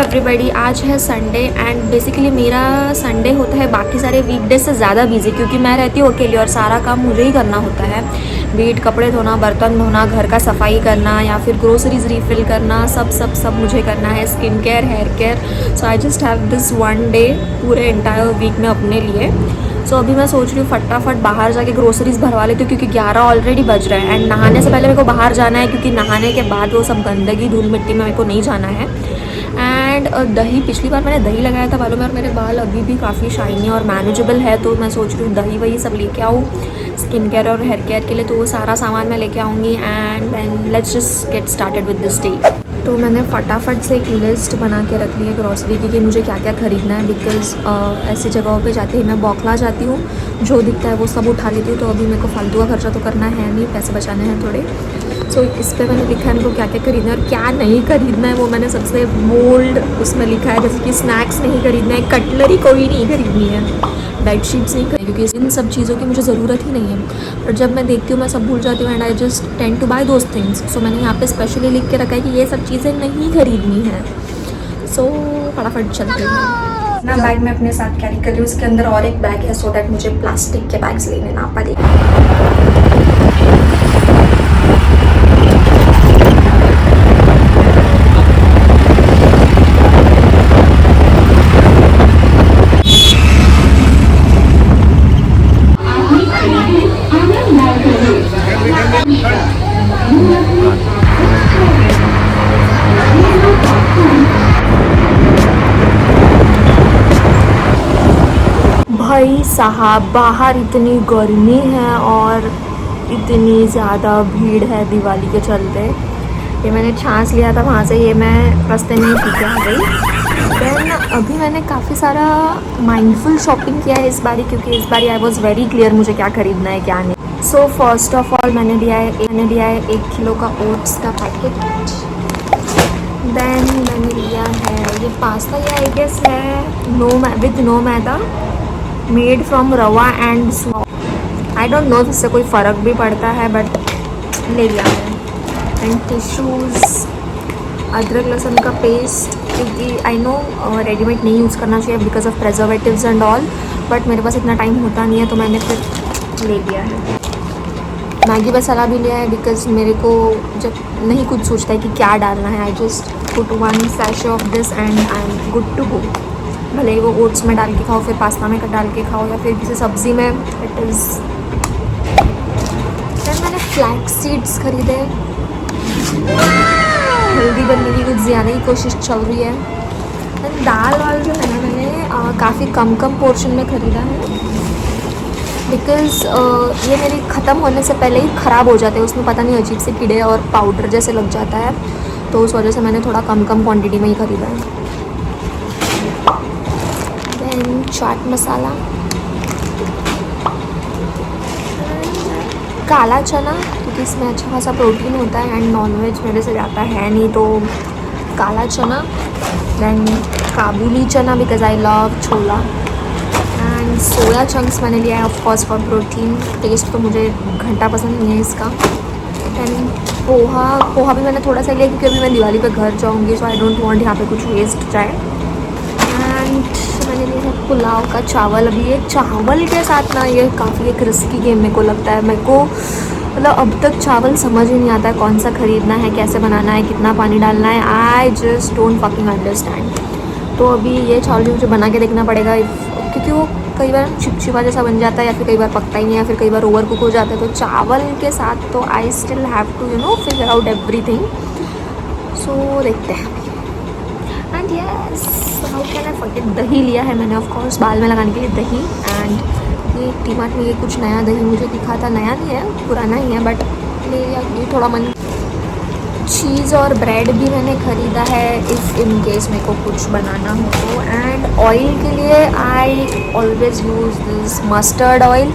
Everybody, आज है Sunday and basically मेरा संडे होता है बाकी सारे वीकडे से ज़्यादा बिजी, क्योंकि मैं रहती हूँ अकेली और सारा काम मुझे ही करना होता है। बीट कपड़े धोना, बर्तन धोना, घर का सफाई करना या फिर ग्रोसरीज रीफिल करना, सब मुझे करना है। Skin care, hair care. So I just have this one day पूरे एंटायर वीक में अपने लिए। सो अभी मैं सोच रही हूँ फटाफट बाहर जाके ग्रोसरीज भरवा लेती हूँ, क्योंकि 11 ऑलरेडी बज रहे हैं एंड नहाने से पहले मेरे को बाहर जाना है, क्योंकि नहाने के बाद वो सब गंदगी धूल मिट्टी में मेरे को नहीं जाना है। एंड दही, पिछली बार मैंने दही लगाया था बालों में और मेरे बाल अभी भी काफ़ी शाइनी और मैनेजेबल है, तो मैं सोच रही हूँ दही वही सब लेके आऊँ स्किन केयर और हेयर केयर के लिए। तो वो सारा सामान मैं लेके आऊँगी and then let's just get started with this day. तो मैंने फटाफट से एक लिस्ट बना के रख ली है ग्रॉसरी की कि मुझे क्या क्या ख़रीदना है, बिकॉज़ ऐसी जगहों पे जाते ही मैं बौखला जाती हूँ, जो दिखता है वो सब उठा लेती हूँ। तो अभी मेरे को फालतू का खर्चा तो करना है नहीं, पैसे बचाने हैं थोड़े। सो इस पर मैंने लिखा है मेरे को क्या क्या खरीदना है और क्या नहीं खरीदना है, वो मैंने सबसे बोल्ड उसमें लिखा है। जैसे कि स्नैक्स नहीं खरीदना है, कटलरी कोई नहीं खरीदनी है, बेडशीट्स नहीं खरीदनी, क्योंकि इन सब चीज़ों की मुझे ज़रूरत ही नहीं है। पर जब मैं देखती हूँ मैं सब भूल जाती हूँ and I just tend to buy those things. So मैंने यहाँ पे स्पेशली लिख के रखा है कि ये सब चीज़ें नहीं खरीदनी है। सो फटाफट चलते हैं। ना बैग मैं अपने साथ कैरी कर रही हूँ, उसके अंदर और एक बैग है, सो डैट मुझे प्लास्टिक के बैग्स लेने ना पड़े। भाई साहब, बाहर इतनी गर्मी है और इतनी ज़्यादा भीड़ है दिवाली के चलते। ये मैंने छांस लिया था वहाँ से, ये मैं रास्ते में ही पी के आ गई। देन अभी मैंने काफ़ी सारा माइंडफुल शॉपिंग किया है इस बारी, क्योंकि इस बारी आई वॉज वेरी क्लियर मुझे क्या ख़रीदना है क्या नहीं। सो फर्स्ट ऑफ ऑल मैंने लिया है 1 किलो का ओट्स का पैकेट। देन मैंने लिया है ये पास्ता, ये आई गेस है with no maida, made from rava and small. I don't know इससे कोई फ़र्क भी पड़ता है, बट ले लिया मैंने। एंड टिश्यूज़, अदरक लहसुन का पेस्ट, क्योंकि आई नो रेडीमेड नहीं यूज़ करना चाहिए because of preservatives and all, but मेरे पास इतना टाइम होता नहीं है तो मैंने फिर ले लिया है। मैगी मसाला भी लिया है बिकॉज मेरे को जब नहीं कुछ सोचता है कि क्या डालना है, I just put 1 sachet of this and I am good to go. भले ही वो ओट्स में डाल के खाओ, फिर पास्ता में डाल के खाओ, या फिर किसी सब्ज़ी में, इट इज़। फिर मैंने फ्लैक्स सीड्स खरीदे, हेल्दी बनने की कुछ ज़्यादा ही कोशिश चल रही है। फिर दाल वाल जो है ना, मैंने काफ़ी कम पोर्शन में ख़रीदा है, बिकॉज़ ये मेरी ख़त्म होने से पहले ही ख़राब हो जाते हैं, उसमें पता नहीं अजीब से कीड़े और पाउडर जैसे लग जाता है, तो उस वजह से मैंने थोड़ा कम क्वांटिटी में ही ख़रीदा है। देन चाट मसाला, काला चना, क्योंकि इसमें अच्छा खासा प्रोटीन होता है एंड नॉनवेज मेरे से जाता है नहीं, तो काला चना। देन काबुली चना because I love chhola. And soya chunks मैंने लिया है of course for protein. Taste तो मुझे घंटा पसंद नहीं है इसका। एंड पोहा भी मैंने थोड़ा सा लिया, क्योंकि अभी मैं दिवाली पे घर जाऊंगी, सो आई डोंट वांट यहाँ पे कुछ वेस्ट जाए। एंड मैंने लिया है पुलाव का चावल। अभी ये चावल के साथ ना, ये काफ़ी एक रिस्की गेम मेरे को लगता है। मेरे को मतलब अब तक चावल समझ ही नहीं आता है कौन सा ख़रीदना है, कैसे बनाना है, कितना पानी डालना है। I just don't fucking understand. तो अभी ये चावल भी मुझे बना के देखना पड़ेगा, क्योंकि वो कई बार चिपचिपा जैसा बन जाता है, या फिर कई बार पकता ही नहीं है, फिर कई बार ओवर कुक हो जाता है। तो चावल के साथ तो I still have to figure out everything. So देखते हैं। And yes, how can I forget, दही लिया है मैंने ऑफ कोर्स बाल में लगाने के लिए दही। एंड ये टी-मार्ट में ये कुछ नया दही मुझे दिखा था, नया नहीं है पुराना ही है, बट ले लिया, ये थोड़ा मन। चीज़ और ब्रेड भी मैंने ख़रीदा है इफ़ इन केस मेरे को कुछ बनाना हो तो। एंड ऑयल के लिए I always use this mustard oil.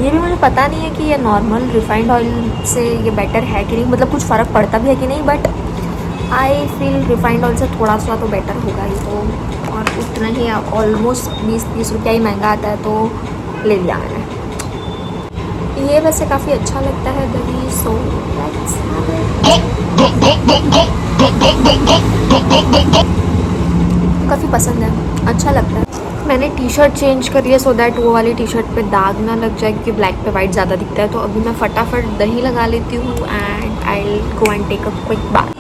ये भी मुझे पता नहीं है कि ये नॉर्मल रिफाइंड ऑयल से ये बेटर है कि नहीं, मतलब कुछ फ़र्क पड़ता भी है कि नहीं, but I feel refined oil से थोड़ा सा तो बेटर होगा ही। तो और उतना ही ऑलमोस्ट 20-30 रुपया ही महंगा आता है, तो ले लिया मैंने। ये वैसे काफ़ी अच्छा लगता है दही, सो लेट्स हैव इट। काफ़ी पसंद है, अच्छा लगता है। मैंने टी शर्ट चेंज करी है सो दैट वो वाली टी शर्ट पे दाग ना लग जाए, क्योंकि ब्लैक पे वाइट ज़्यादा दिखता है। तो अभी मैं फटाफट दही लगा लेती हूँ and I will go and take a quick bath.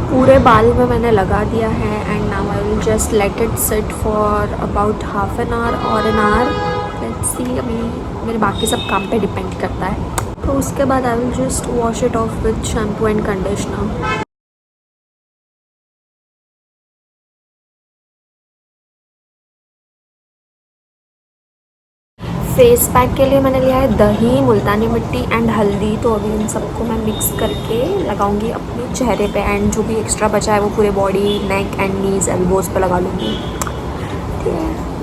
पूरे बाल में मैंने लगा दिया है and now I will just let it sit for about half an hour और एन आवर, लेट्स सी। अभी मेरे बाकी सब काम पे डिपेंड करता है। तो उसके बाद आई will just wash it of with shampoo and conditioner. Face pack के लिए मैंने लिया है दही, मुल्तानी मिट्टी एंड हल्दी। तो अभी इन सबको मैं मिक्स करके लगाऊंगी अपने चेहरे पे एंड जो भी एक्स्ट्रा बचा है वो पूरे body, neck and knees, elbows पे लगा लूँगी। ठीक है।